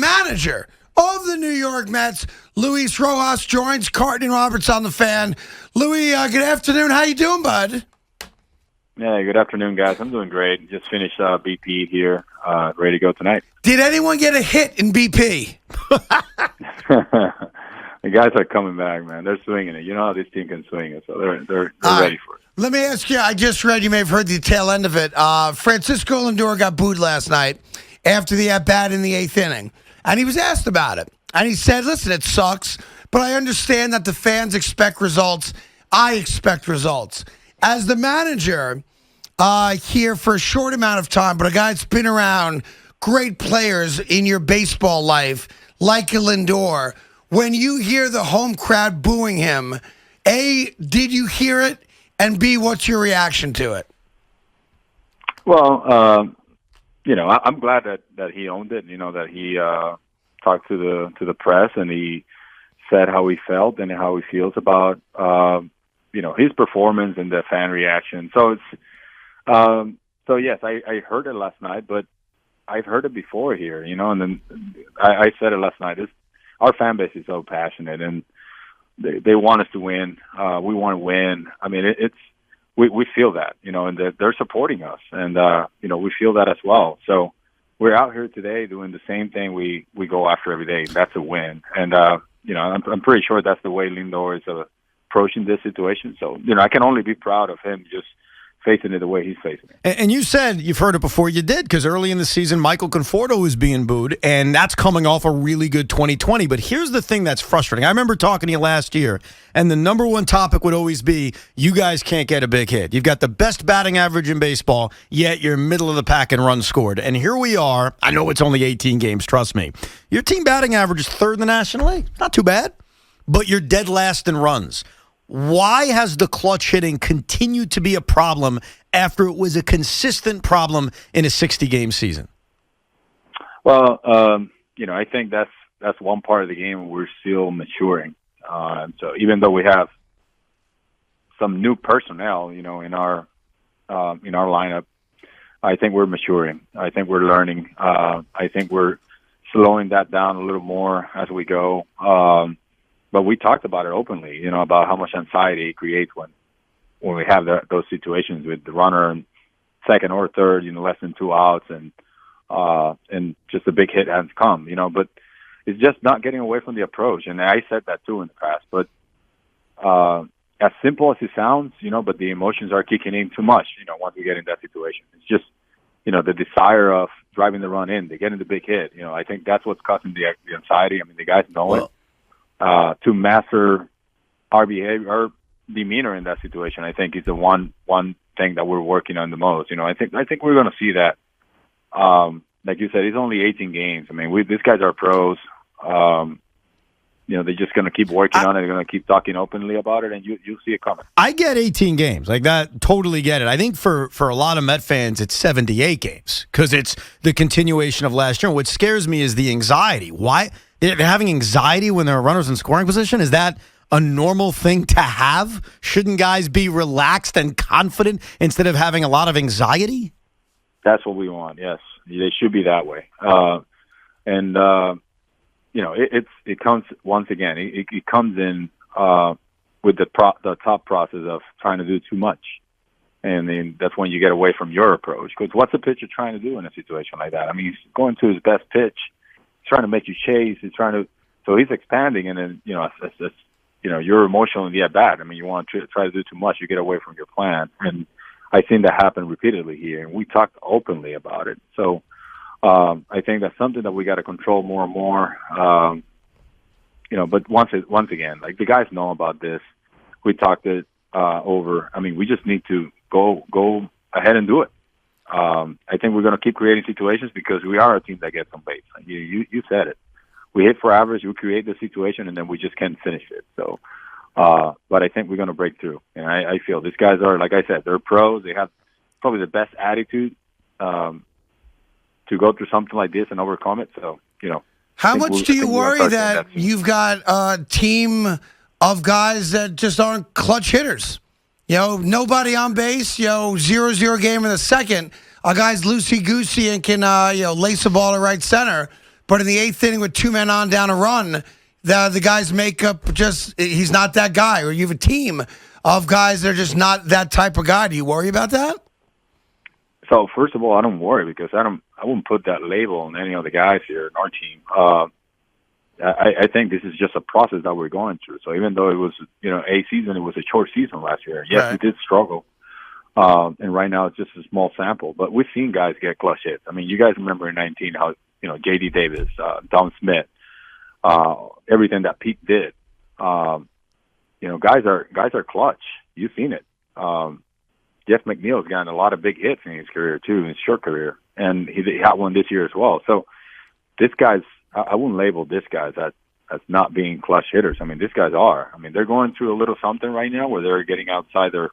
manager of the New York Mets, Luis Rojas, joins Carton and Roberts on the Fan. Louis, good afternoon. How you doing, bud? Yeah, good afternoon, guys. I'm doing great. Just finished BP here, ready to go tonight. Did anyone get a hit in BP? The guys are coming back, man. They're swinging it. You know how this team can swing it, so they're ready for it. Let me ask you, I just read, you may have heard the tail end of it. Francisco Lindor got booed last night after the at-bat in the 8th inning. And he was asked about it. And he said, listen, it sucks, but I understand that the fans expect results. I expect results. As the manager here for a short amount of time, but a guy that's been around great players in your baseball life, like a Lindor, when you hear the home crowd booing him, A, did you hear it? And B, what's your reaction to it? Well, I'm glad that he owned it. You know, that he talked to the press and he said how he felt and how he feels about his performance and the fan reaction. So it's yes, I heard it last night, but I've heard it before here. You know, and then I said it last night. Our fan base is so passionate, and they want us to win. We want to win. I mean, we feel that, you know, and they're supporting us, and we feel that as well. So we're out here today doing the same thing we go after every day. That's a win, and I'm pretty sure that's the way Lindor is approaching this situation. So I can only be proud of him just facing it the way he's facing it. And you said you've heard it before. You did, because early in the season, Michael Conforto was being booed, and that's coming off a really good 2020. But here's the thing that's frustrating. I remember talking to you last year, and the number one topic would always be, you guys can't get a big hit. You've got the best batting average in baseball, yet you're middle of the pack in runs scored. And here we are. I know it's only 18 games, trust me. Your team batting average is third in the National League. Not too bad. But you're dead last in runs. Why has the clutch hitting continued to be a problem after it was a consistent problem in a 60-game season? Well, I think that's one part of the game we're still maturing. So even though we have some new personnel, in our lineup, I think we're maturing. I think we're learning. I think we're slowing that down a little more as we go. But we talked about it openly, about how much anxiety it creates when we have those situations with the runner in second or third, less than 2 outs, and just a big hit hasn't come, But it's just not getting away from the approach, and I said that too in the past. But as simple as it sounds, but the emotions are kicking in too much, once we get in that situation. It's just, the desire of driving the run in, to get in the big hit. I think that's what's causing the anxiety. I mean, the guys know it. To master our behavior, our demeanor in that situation, I think is the one thing that we're working on the most. I think we're going to see that. Like you said, it's only 18 games. I mean, these guys are pros. They're just going to keep working on it. They're going to keep talking openly about it, and you'll see it coming. I get 18 games. Like that, totally get it. I think for a lot of Met fans, it's 78 games because it's the continuation of last year. What scares me is the anxiety. Why? They're having anxiety when there are runners in scoring position? Is that a normal thing to have? Shouldn't guys be relaxed and confident instead of having a lot of anxiety? That's what we want, yes. They should be that way. It comes, once again, it comes in with the top process of trying to do too much. And then that's when you get away from your approach. Because what's a pitcher trying to do in a situation like that? I mean, he's going to his best pitch. He's trying to make you chase. So he's expanding, and then you're emotional in the at bat. I mean, you want to try to do too much, you get away from your plan, and I've seen that happen repeatedly here. And we talked openly about it. So I think that's something that we got to control more and more. But once again, like the guys know about this. We talked it over. I mean, we just need to go ahead and do it. I think we're going to keep creating situations because we are a team that gets on base. You said it. We hit for average, we create the situation, and then we just can't finish it. So, but I think we're going to break through. And I feel these guys are, like I said, they're pros. They have probably the best attitude to go through something like this and overcome it. So, How much do you worry that you've got a team of guys that just aren't clutch hitters? Nobody on base, 0-0 game in the second. A guy's loosey-goosey and can, lace the ball to right center. but in the 8th inning with 2 men on down a run, the guy's makeup he's not that guy, or you have a team of guys that are just not that type of guy. Do you worry about that? So first of all, I don't worry because I wouldn't put that label on any of the guys here in our team. I think this is just a process that we're going through. So even though it was, a season, it was a short season last year. Yes, right. We did struggle. And right now it's just a small sample, but we've seen guys get clutch hits. I mean, you guys remember in 19 how, J.D. Davis, Don Smith, everything that Pete did. Guys are clutch. You've seen it. Jeff McNeil's gotten a lot of big hits in his career too, in his short career, and he had one this year as well. So this guy's, I wouldn't label this guys as not being clutch hitters. I mean, these guys are. I mean, they're going through a little something right now where they're getting outside their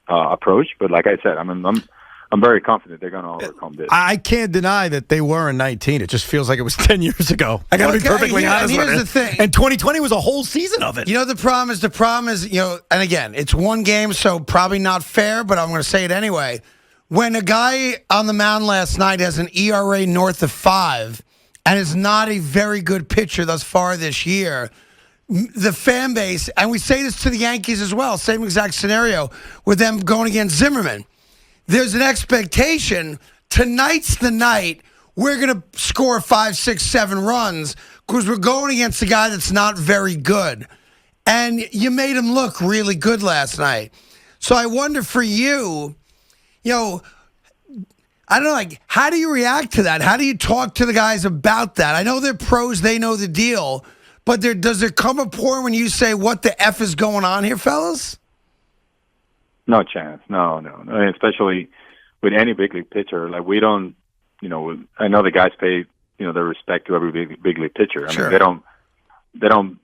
approach. But like I said, I'm very confident they're going to overcome this. I can't deny that they were in 19. It just feels like it was 10 years ago. I got to be perfectly honest with you. Here's the thing. And 2020 was a whole season of it. The problem is, and again, it's one game, so probably not fair, but I'm going to say it anyway. When a guy on the mound last night has an ERA north of 5 and is not a very good pitcher thus far this year, the fan base, and we say this to the Yankees as well, same exact scenario with them going against Zimmerman. There's an expectation tonight's the night we're going to score 5, 6, 7 runs because we're going against a guy that's not very good. And you made him look really good last night. So I wonder for you, I don't know, how do you react to that? How do you talk to the guys about that? I know they're pros, they know the deal, but does there come a point when you say, what the F is going on here, fellas? No chance. No. I mean, especially with any big league pitcher, we don't, I know the guys pay, their respect to every big league pitcher. I Sure. mean, they don't,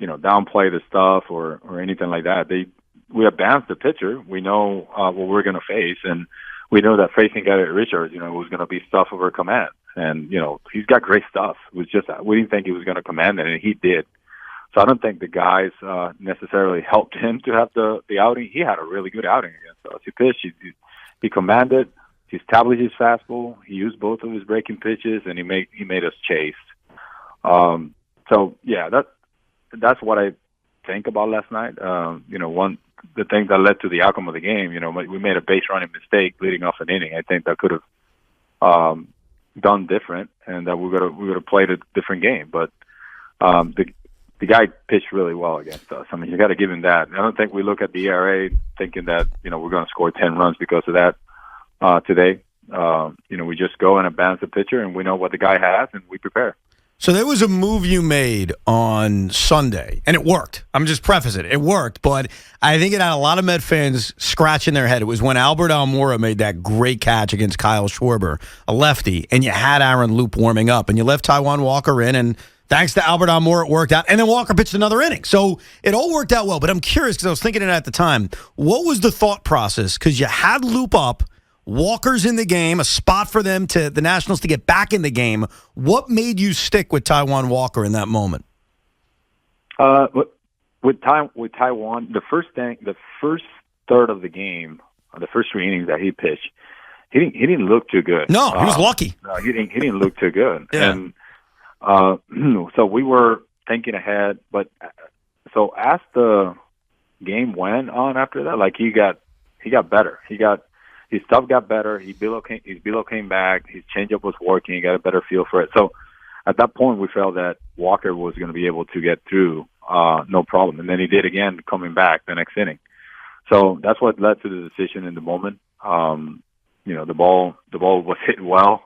downplay the stuff or anything like that. We advance the pitcher. We know what we're going to face, and we know that facing Gary Richards, was going to be stuff over command. And, he's got great stuff. It was just, we didn't think he was going to command it, and he did. So I don't think the guys necessarily helped him to have the outing. He had a really good outing against us. He pitched, he commanded, he established his fastball, he used both of his breaking pitches, and he made us chase. So yeah, that's what I think about last night. The thing that led to the outcome of the game. We made a base running mistake leading off an inning. I think that could have done different, and that we would have played a different game. But the guy pitched really well against us. I mean, you got to give him that. I don't think we look at the ERA thinking that we're going to score 10 runs because of that today. We just go and advance the pitcher, and we know what the guy has, and we prepare. So there was a move you made on Sunday, and it worked. I'm just preface it. It worked, but I think it had a lot of Met fans scratching their head. It was when Albert Almora made that great catch against Kyle Schwarber, a lefty, and you had Aaron Loop warming up, and you left Taijuan Walker in, and thanks to Albert Almora, it worked out. And then Walker pitched another inning. So it all worked out well. But I'm curious, because I was thinking it at the time, what was the thought process? Because you had Loop up, Walker's in the game, a spot for them the Nationals to get back in the game. What made you stick with Taijuan Walker in that moment? With Taijuan, the first third of the game, the first 3 innings that he pitched, he didn't look too good. No, he was lucky. No, he didn't look too good. Yeah. And so we were thinking ahead, but so as the game went on after that, he got better. His stuff got better. His velo came back. His changeup was working. He got a better feel for it. So at that point, we felt that Walker was going to be able to get through, no problem. And then he did again, coming back the next inning. So that's what led to the decision in the moment. The ball was hit well.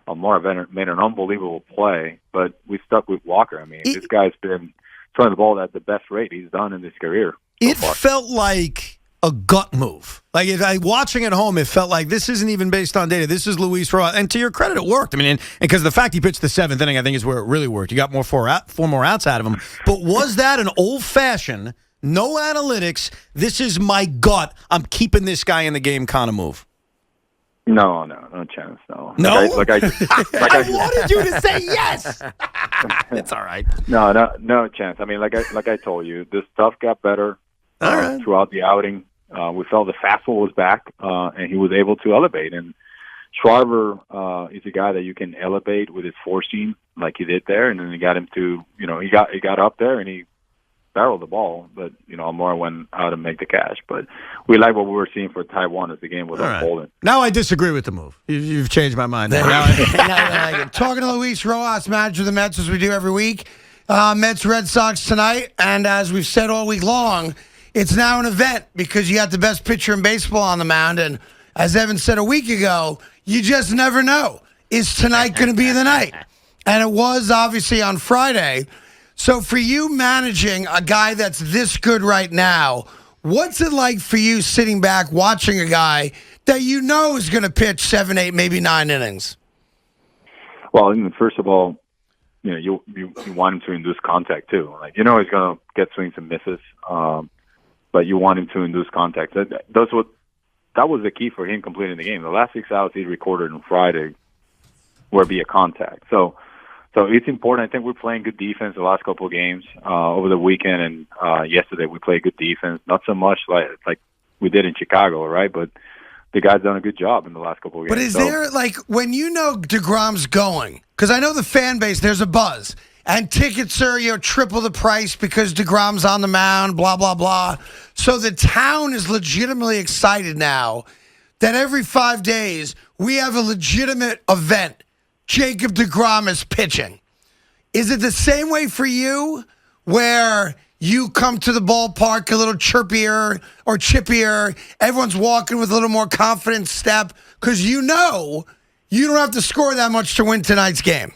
Almora made an unbelievable play, but we stuck with Walker. I mean, this guy's been throwing the ball at the best rate he's done in his career. It felt like a gut move. Watching at home, it felt like this isn't even based on data. This is Luis Rojas. And to your credit, it worked. I mean, because the fact he pitched the 7th inning, I think, is where it really worked. You got four more outs out of him. But was that an old-fashioned, no analytics, this is my gut, I'm keeping this guy in the game kind of move? No chance. No. No? I wanted you to say yes. It's all right. No chance. I mean, like I told you, this stuff got better throughout the outing. We felt the fastball was back, and he was able to elevate. And Schwarber is a guy that you can elevate with his four seam like he did there, and then he got him to, he got up there and he barreled the ball, but Almora went out and make the catch. But we like what we were seeing for Taiwan as the game was unfolding. Now I disagree with the move. You've changed my mind. Talking to Luis Rojas, manager of the Mets, as we do every week. Mets Red Sox tonight, and as we've said all week long, it's now an event because you got the best pitcher in baseball on the mound, and as Evan said a week ago, you just never know. Is tonight going to be the night? And it was obviously on Friday. So for you managing a guy that's this good right now, what's it like for you sitting back watching a guy that you know is going to pitch 7, 8, maybe 9 innings? Well, first of all, you want him to induce contact too. Like he's going to get swings and misses, but you want him to induce contact. That was the key for him completing the game. The last 6 outs he recorded on Friday were via contact. So it's important. I think we're playing good defense the last couple of games over the weekend, and yesterday we played good defense. Not so much like we did in Chicago, right? But the guy's done a good job in the last couple of games. But is there, when DeGrom's going, because I know the fan base, there's a buzz, and tickets are triple the price because DeGrom's on the mound, blah, blah, blah. So the town is legitimately excited now that every 5 days we have a legitimate event. Jacob DeGrom is pitching. Is it the same way for you where you come to the ballpark a little chirpier or chippier, everyone's walking with a little more confident step because you don't have to score that much to win tonight's game?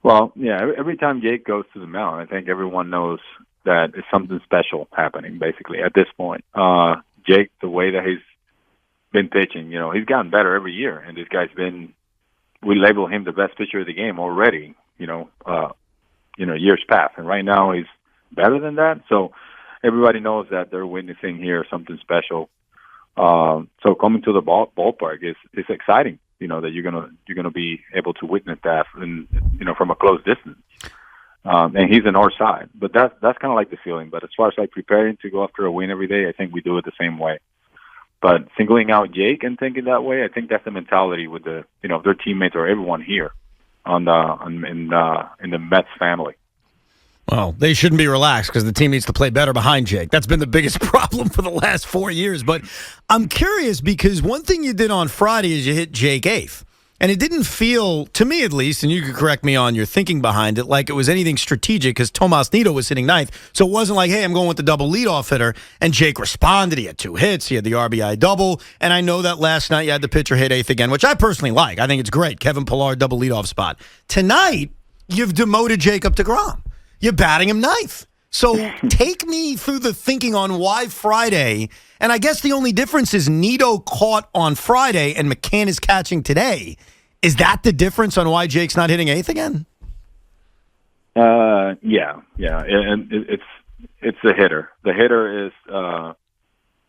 Well, yeah, every time Jake goes to the mound, I think everyone knows that it's something special happening, basically, at this point. Jake, the way that he's been pitching, he's gotten better every year, and this guy's been, we label him the best pitcher of the game already, years past. And right now he's better than that. So everybody knows that they're witnessing here something special. So coming to the ballpark is exciting, that you're gonna be able to witness that from a close distance. And he's in our side. But that's kind of like the feeling. But as far as preparing to go after a win every day, I think we do it the same way. But singling out Jake and thinking that way, I think that's the mentality with their teammates or everyone here in the Mets family. Well, they shouldn't be relaxed because the team needs to play better behind Jake. That's been the biggest problem for the last 4 years. But I'm curious because one thing you did on Friday is you hit Jake eighth. And it didn't feel, to me at least, and you could correct me on your thinking behind it, like it was anything strategic because Tomas Nido was hitting ninth. So it wasn't like, hey, I'm going with the double leadoff hitter. And Jake responded. He had 2 hits. He had the RBI double. And I know that last night you had the pitcher hit eighth again, which I personally like. I think it's great. Kevin Pillar, double leadoff spot. Tonight, you've demoted Jacob DeGrom. You're batting him ninth. So take me through the thinking on why Friday. And I guess the only difference is Nido caught on Friday and McCann is catching today. Is that the difference on why Jake's not hitting eighth again? Yeah. And it's the hitter. The hitter is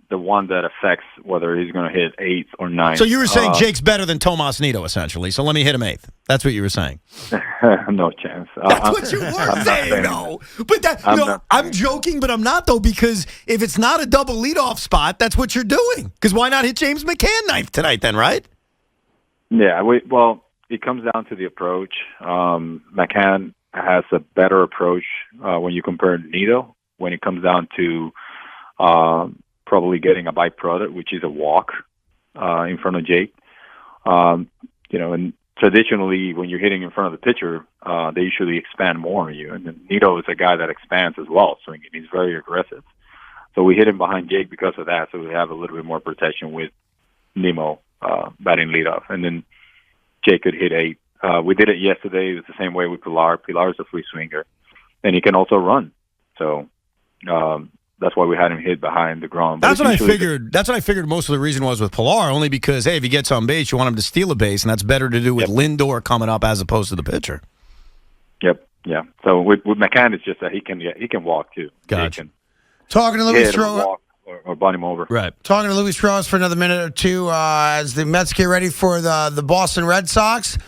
the one that affects whether he's going to hit eighth or ninth. So you were saying Jake's better than Tomas Nido, essentially. So let me hit him eighth. That's what you were saying. No chance. That's what you were saying, though. But I'm joking, but I'm not, though, because if it's not a double leadoff spot, that's what you're doing. Because why not hit James McCann ninth tonight then, right? Yeah, well, it comes down to the approach. McCann has a better approach when you compare Nido, when it comes down to probably getting a byproduct, which is a walk in front of Jake. And traditionally, when you're hitting in front of the pitcher, they usually expand more on you. And then Nido is a guy that expands as well, so he's very aggressive. So we hit him behind Jake because of that, so we have a little bit more protection with Nemo batting leadoff. And then Jake could hit eight. We did it yesterday. It was the same way with Pilar. Pilar is a free swinger, and he can also run. So that's why we had him hit behind DeGrom. That's what I figured. That's what I figured most of the reason was with Pilar, only because, hey, if he gets on base, you want him to steal a base, and that's better to do with Lindor coming up as opposed to the pitcher. Yep. Yeah. So with McCann, it's just that he can walk too. Gotcha. Talking to Luis Rojas. Or bunt him over. Right. Talking to Luis Rojas for another minute or two as the Mets get ready for the Boston Red Sox.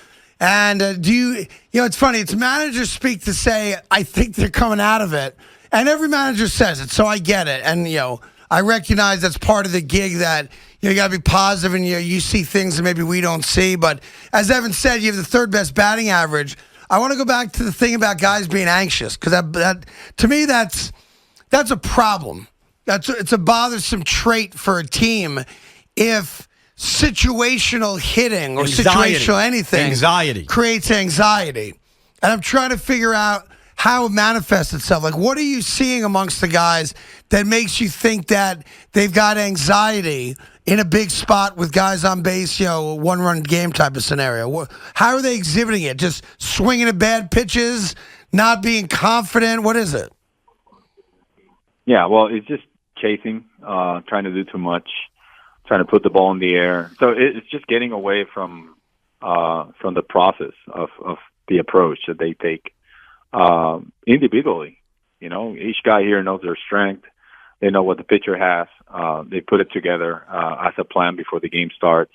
And it's funny. It's managers speak to say, I think they're coming out of it. And every manager says it, so I get it. And, I recognize that's part of the gig that you got to be positive and you see things that maybe we don't see. But as Evan said, you have the third best batting average. I want to go back to the thing about guys being anxious because that to me that's a problem. It's a bothersome trait for a team if situational hitting or situational anything creates anxiety. And I'm trying to figure out how it manifests itself. Like, what are you seeing amongst the guys that makes you think that they've got anxiety in a big spot with guys on base, one-run game type of scenario? How are they exhibiting it? Just swinging at bad pitches, not being confident? What is it? Yeah, well, it's just chasing, trying to do too much, trying to put the ball in the air. So it's just getting away from the process of the approach that they take individually. Each guy here knows their strength. They know what the pitcher has. They put it together as a plan before the game starts,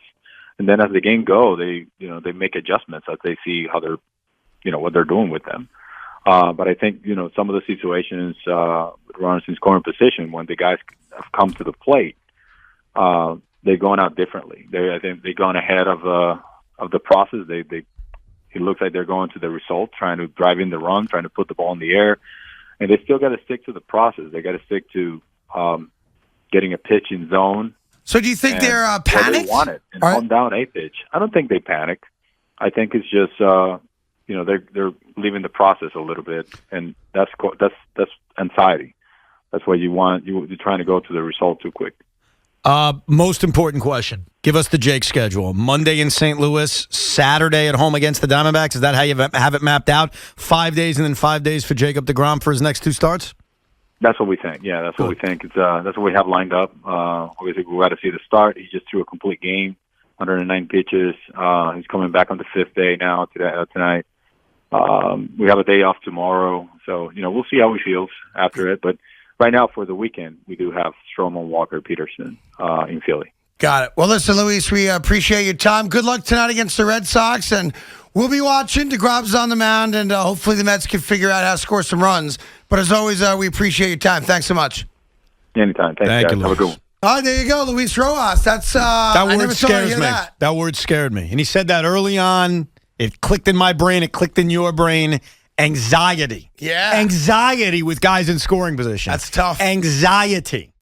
and then as the game goes, they make adjustments as they see how they're, what they're doing with them. But I think some of the situations with runners in scoring position when the guys have come to the plate, they're going out differently. I think they've gone ahead of the process. It looks like they're going to the result, trying to drive in the run, trying to put the ball in the air, and they still got to stick to the process. They got to stick to getting a pitch in zone. So do you think they're panicked? They want it and calm down a pitch. I don't think they panic. I think it's just they're leaving the process a little bit, and that's anxiety. That's what you want. You're trying to go to the result too quick. Most important question. Give us the Jake schedule. Monday in St. Louis, Saturday at home against the Diamondbacks. Is that how you have it mapped out? 5 days and then 5 days for Jacob deGrom for his next two starts? That's what we think. Yeah, that's what we think. It's that's what we have lined up. Obviously, we got to see the start. He just threw a complete game, 109 pitches. He's coming back on the fifth day now tonight. We have a day off tomorrow, so we'll see how he feels after it. But right now, for the weekend, we do have Stroman, Walker, Peterson in Philly. Got it. Well, listen, Luis, we appreciate your time. Good luck tonight against the Red Sox, and we'll be watching. DeGrom's on the mound, and hopefully the Mets can figure out how to score some runs. But as always, we appreciate your time. Thanks so much. Anytime. Thanks, guys. Have a good one. Oh, there you go, Luis Rojas. That's that word scares me. That word scared me, and he said that early on. It clicked in my brain. It clicked in your brain. Anxiety. Yeah. Anxiety with guys in scoring position. That's tough. Anxiety.